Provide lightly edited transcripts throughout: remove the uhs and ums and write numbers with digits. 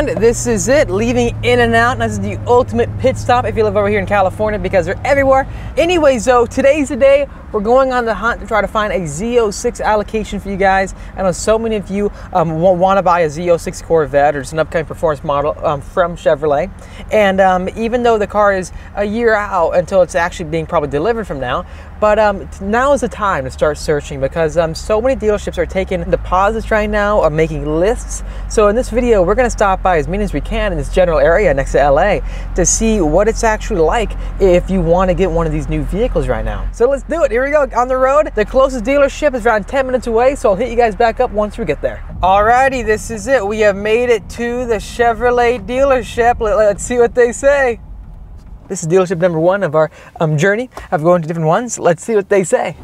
And this is it, leaving In-N-Out. This is the ultimate pit stop if you live over here in California, because they're everywhere. Anyways, though, today's the day. We're going on the hunt to try to find a Z06 allocation for you guys. I know so many of you want to buy a Z06 Corvette, or just an upcoming performance model from Chevrolet. And even though the car is a year out until it's actually being probably delivered from now, but now is the time to start searching, because so many dealerships are taking deposits right now, are making lists. So in this video, we're going to stop by as many as we can in this general area next to LA to see what it's actually like if you want to get one of these new vehicles right now. So let's do it. Here we go, on the road. The closest dealership is around 10 minutes away, so I'll hit you guys back up once we get there. Alrighty, this is it. We have made it to the Chevrolet dealership. Let's see what they say. This is dealership number 1 of our journey of going to different ones. Let's see what they say.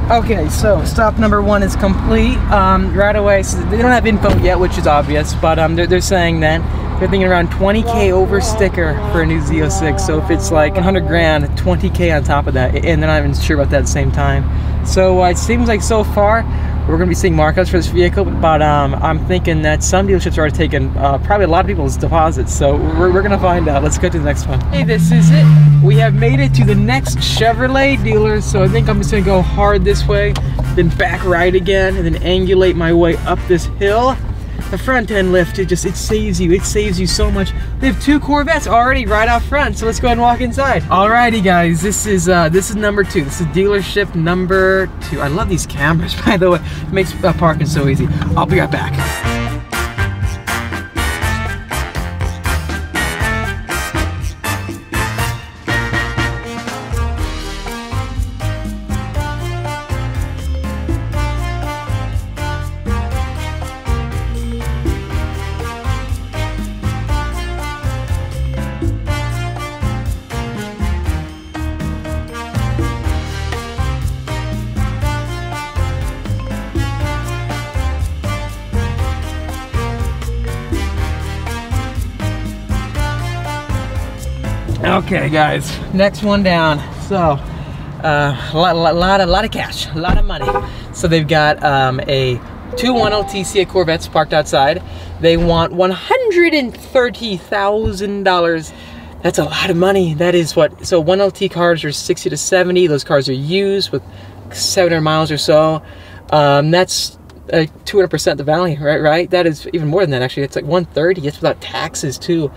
Okay, so stop number 1 is complete. Right away, so they don't have info yet, which is obvious, but they're saying that they're thinking around 20K over sticker for a new Z06. So if it's like 100 grand, 20K on top of that, and they're not even sure about that at the same time. So it seems like so far we're going to be seeing markups for this vehicle, but I'm thinking that some dealerships are already taking probably a lot of people's deposits. So we're going to find out. Let's go to the next one. Hey, this is it. We have made it to the next Chevrolet dealer. So I think I'm just going to go hard this way, then back right again, and then angulate my way up this hill. The front end lift, it saves you so much. They have 2 Corvettes already right out front, so let's go ahead and walk inside. Alrighty guys, this is number 2. This is dealership number 2. I love these cameras, by the way. It makes parking so easy. I'll be right back. Okay guys, next one down. So a lot of cash, a lot of money. So they've got a 2 1LT Corvettes parked outside. They want $130,000. That's a lot of money. That is what, so 1LT cars are 60 to 70. Those cars are used with 700 miles or so. That's 200% the value, right? That is even more than that actually. It's like 130. It's without taxes too.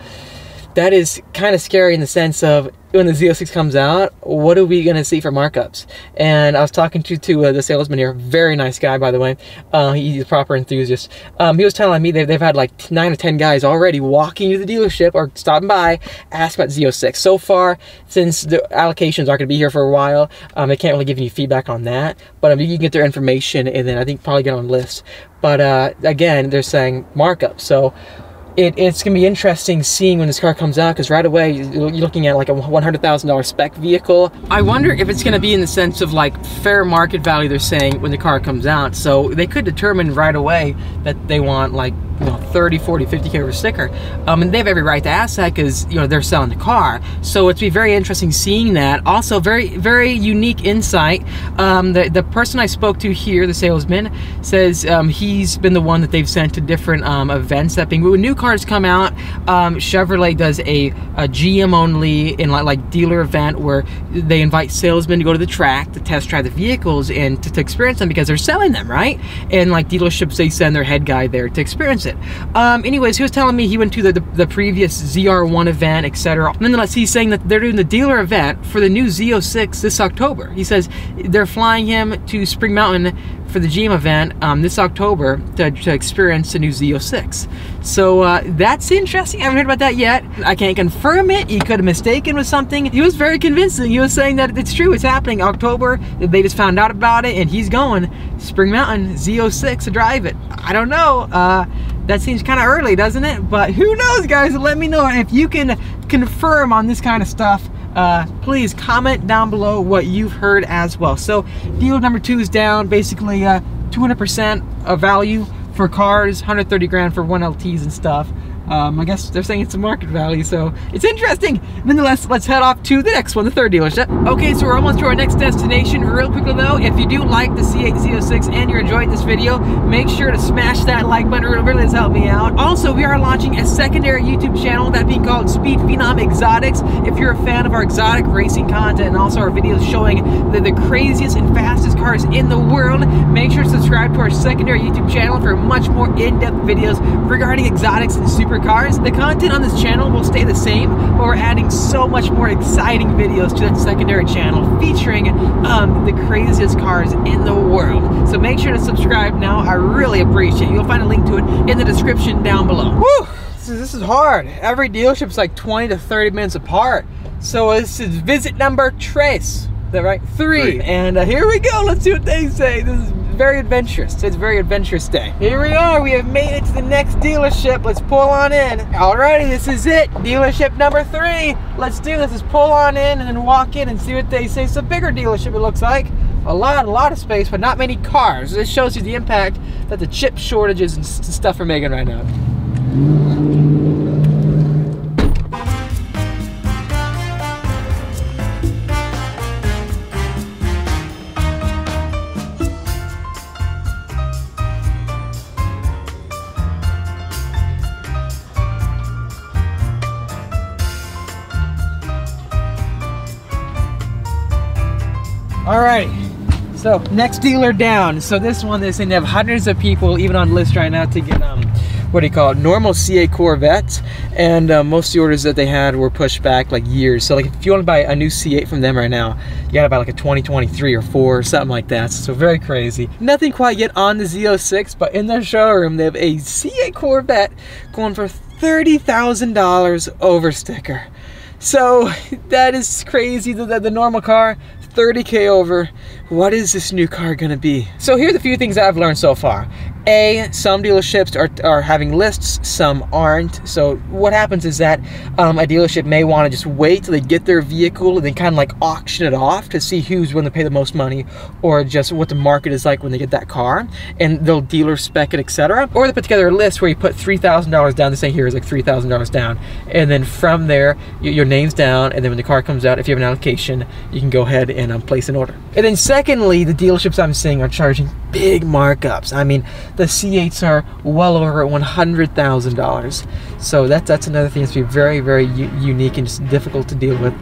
That is kind of scary in the sense of when the Z06 comes out, what are we going to see for markups? And I was talking to the salesman here, very nice guy, by the way. He's a proper enthusiast. He was telling me they've had like 9 or 10 guys already walking to the dealership or stopping by, asking about Z06. So far, since the allocations aren't going to be here for a while, they can't really give you feedback on that. But you can get their information and then I think probably get on lists. But again, they're saying markup. So it's going to be interesting seeing when this car comes out, because right away you're looking at like a $100,000 spec vehicle. I wonder if it's going to be in the sense of like fair market value, they're saying, when the car comes out. So they could determine right away that they want like, you know, 30, 40, 50K over sticker. And they have every right to ask that because, you know, they're selling the car. So it's be very interesting seeing that. Also, very, very unique insight. The person I spoke to here, the salesman, says he's been the one that they've sent to different events. That being, when new cars come out, Chevrolet does a GM only in like dealer event where they invite salesmen to go to the track to test drive the vehicles and to experience them because they're selling them, right? And like dealerships, they send their head guy there to experience it. Anyways, he was telling me he went to the previous ZR1 event, etc. And then he's saying that they're doing the dealer event for the new Z06 this October. He says they're flying him to Spring Mountain for the GM event this October to experience the new Z06. So that's interesting. I haven't heard about that yet. I can't confirm it. He could have mistaken with something. He was very convincing. He was saying that it's true. It's happening October. They just found out about it, and he's going Spring Mountain Z06 to drive it. I don't know. That seems kind of early, doesn't it? But who knows, guys? Let me know if you can confirm on this kind of stuff. Please comment down below what you've heard as well. So deal number 2 is down, basically 200% of value for cars, 130 grand for 1LTs and stuff. I guess they're saying it's a market value, so it's interesting. Nonetheless, let's head off to the next one, the third dealership. Okay, so we're almost to our next destination. Real quickly though, if you do like the Z06 and you're enjoying this video, make sure to smash that like button. It really does help me out. Also, we are launching a secondary YouTube channel, that being called Speed Phenom Exotics. If you're a fan of our exotic racing content and also our videos showing the craziest and fastest cars in the world, make sure to subscribe to our secondary YouTube channel for much more in-depth videos regarding exotics and supercars. The content on this channel will stay the same, but we're adding so much more exciting videos to that secondary channel featuring the craziest cars in the world. So make sure to subscribe now. I really appreciate it. You'll find a link to it in the description down below. Woo! This is hard. Every dealership's like 20 to 30 minutes apart. So this is visit number tres. Is that right? Three. And here we go. Let's see what they say. This is very adventurous. It's a very adventurous day. Here we are. We have made it to the next dealership. Let's pull on in. Alrighty, this is it. Dealership number 3. Let's do this. Let's pull on in and then walk in and see what they say. It's a bigger dealership, it looks like. A lot of space, but not many cars. This shows you the impact that the chip shortages and stuff are making right now. Alright, so next dealer down. So this one, they have hundreds of people even on list right now to get what do you call it, normal C8 Corvettes, and most of the orders that they had were pushed back like years. So like if you want to buy a new C8 from them right now, you gotta buy like a 2023 or 4 or something like that. So very crazy. Nothing quite yet on the Z06, but in their showroom they have a C8 Corvette going for $30,000 over sticker. So that is crazy. The normal car, $30K over. What is this new car gonna be? So here's a few things I've learned so far. A, some dealerships are having lists, some aren't. So what happens is that a dealership may want to just wait till they get their vehicle and then kind of like auction it off to see who's willing to pay the most money, or just what the market is like when they get that car, and they'll dealer spec it, etc. Or they put together a list where you put $3,000 down. They say here is like $3,000 down, and then from there your name's down, and then when the car comes out, if you have an allocation, you can go ahead and place an order. And then secondly, the dealerships I'm seeing are charging big markups. I mean, the C8s are well over $100,000. So that's another thing that's be very, very unique and just difficult to deal with.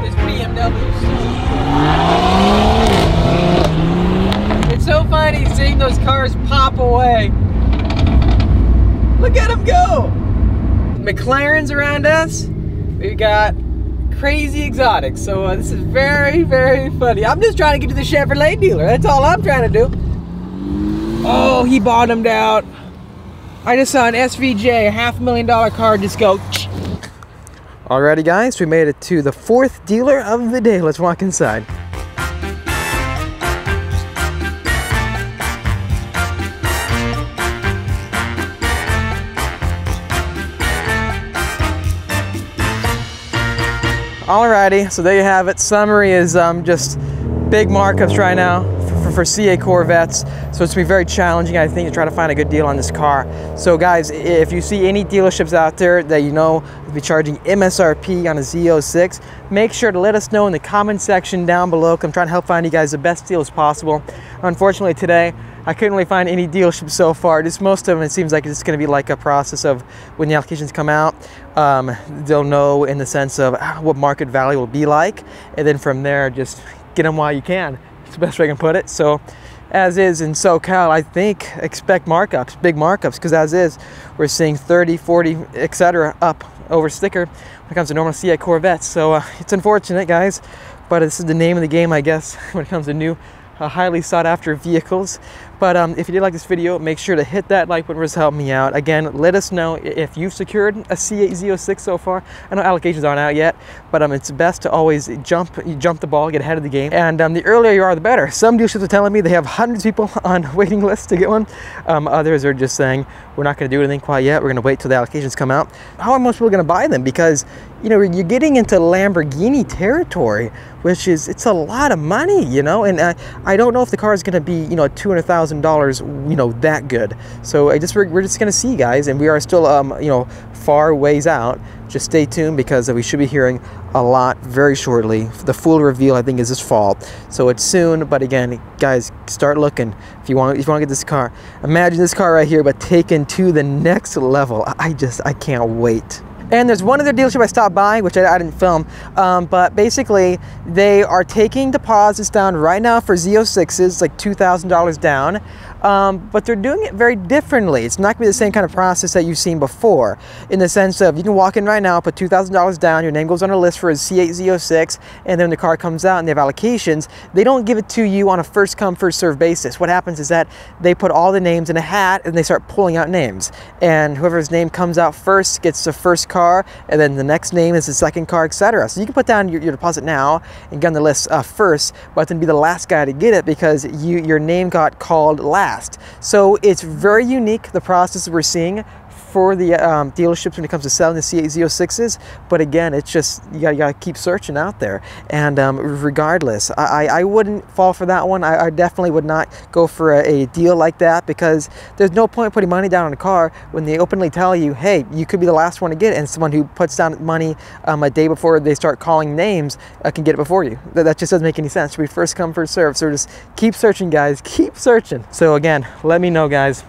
This BMW. It's so funny seeing those cars pop away. Look at them go! McLaren's around us. We've got crazy exotics. So this is very, very funny. I'm just trying to get to the Chevrolet dealer. That's all I'm trying to do. Oh, he bottomed out. I just saw an SVJ, a $500,000 car, just go. Alrighty guys, we made it to the 4th dealer of the day. Let's walk inside. Alrighty, so there you have it. Summary is just big markups right now for C8 Corvettes. So it's gonna be very challenging, I think, to try to find a good deal on this car. So guys, if you see any dealerships out there that you know will be charging MSRP on a Z06, make sure to let us know in the comment section down below. I'm trying to help find you guys the best deals possible. Unfortunately today, I couldn't really find any dealerships so far. Just most of them, it seems like it's going to be like a process of when the applications come out, they'll know in the sense of what market value will be like, and then from there, just get them while you can. It's the best way I can put it. So, as is in SoCal, I think expect markups, big markups, because as is, we're seeing 30, 40, etc. up over sticker when it comes to normal C8 Corvettes. So it's unfortunate, guys, but this is the name of the game, I guess, when it comes to new highly sought after vehicles. But if you did like this video, make sure to hit that like button, to help me out. Again, let us know if you've secured a C8 Z06 so far. I know allocations aren't out yet, but it's best to always jump the ball, get ahead of the game. And the earlier you are, the better. Some dealerships are telling me they have hundreds of people on waiting lists to get one. Others are just saying, we're not going to do anything quite yet. We're going to wait till the allocations come out. How are most people going to buy them? Because, you know, you're getting into Lamborghini territory, which is, it's a lot of money, you know, and I don't know if the car is going to be, you know, $200,000, you know, that good. So we're just going to see, guys, and we are still, you know, far ways out. Just stay tuned, because we should be hearing a lot very shortly. The full reveal, I think, is this fall, so it's soon. But again, guys, start looking if you want to get this car. Imagine this car right here, but taken to the next level. I can't wait. And there's one other dealership I stopped by, which I didn't film, but basically they are taking deposits down right now for Z06s, like $2,000 down, but they're doing it very differently. It's not going to be the same kind of process that you've seen before, in the sense of you can walk in right now, put $2,000 down, your name goes on a list for a C8 Z06, and then the car comes out and they have allocations. They don't give it to you on a first come, first serve basis. What happens is that they put all the names in a hat and they start pulling out names, and whoever's name comes out first gets the first car, and then the next name is the second car, etc. So you can put down your deposit now and get on the list first, but then be the last guy to get it because your name got called last. So it's very unique, the process we're seeing for the dealerships when it comes to selling the C8 Z06s. But again, it's just, you gotta keep searching out there. And regardless, I wouldn't fall for that one. I definitely would not go for a deal like that, because there's no point putting money down on a car when they openly tell you, hey, you could be the last one to get it, and someone who puts down money a day before they start calling names can get it before you. That just doesn't make any sense. We first come, first serve. So just keep searching, guys, keep searching. So again, let me know, guys,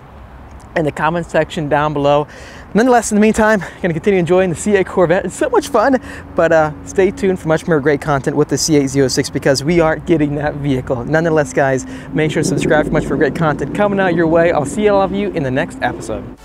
in the comment section down below. Nonetheless, in the meantime, I'm going to continue enjoying the C8 Corvette. It's so much fun, but stay tuned for much more great content with the C8 Z06, because we are getting that vehicle. Nonetheless, guys, make sure to subscribe for much more great content coming out your way. I'll see all of you in the next episode.